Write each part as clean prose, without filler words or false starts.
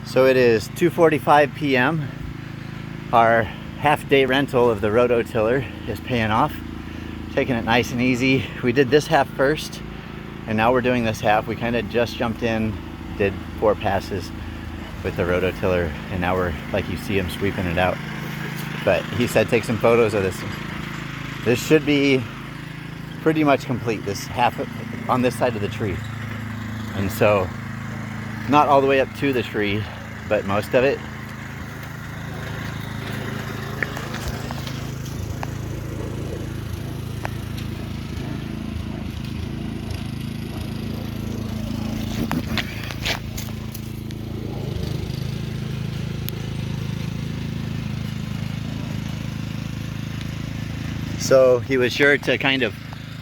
So it is 2:45 p.m. Our half-day rental of the rototiller is paying off. Taking it nice and easy. We did this half first, and now we're doing this half. We kind of just jumped in, did 4 passes with the rototiller, and now we're, like you see him sweeping it out. But he said take some photos of this. This should be pretty much complete, this half on this side of the tree. And so, not all the way up to the tree, but most of it. So he was sure to kind of,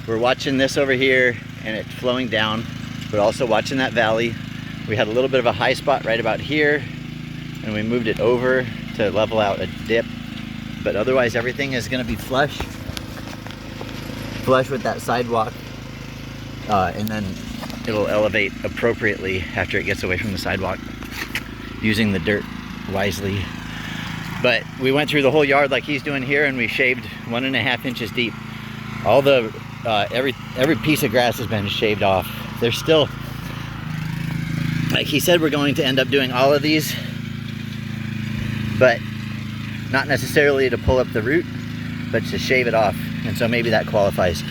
we're watching this over here and it's flowing down, but also watching that valley. We had a little bit of a high spot right about here, and we moved it over to level out a dip. But otherwise everything is gonna be flush with that sidewalk. And then it'll elevate appropriately after it gets away from the sidewalk, using the dirt wisely. But we went through the whole yard like he's doing here, and we shaved 1.5 inches deep. All the every piece of grass has been shaved off. There's still, like he said, we're going to end up doing all of these, but not necessarily to pull up the root, but to shave it off. And so maybe that qualifies.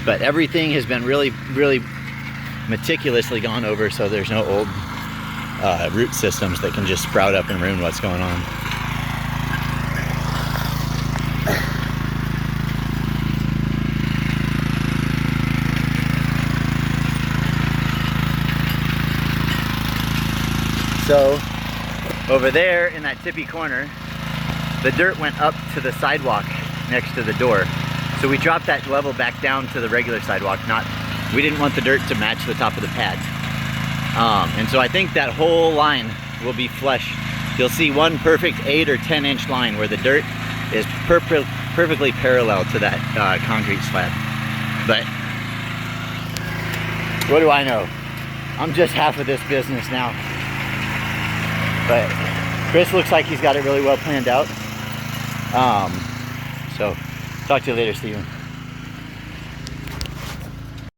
But everything has been really meticulously gone over, so there's no old root systems that can just sprout up and ruin what's going on. So over there in that tippy corner, the dirt went up to the sidewalk next to the door. So we dropped that level back down to the regular sidewalk. We didn't want the dirt to match the top of the pad. And so I think that whole line will be flush. You'll see one perfect 8 or 10 inch line where the dirt is perfectly parallel to that concrete slab. But what do I know? I'm just half of this business now. But Chris looks like he's got it really well planned out. So talk to you later, Steven.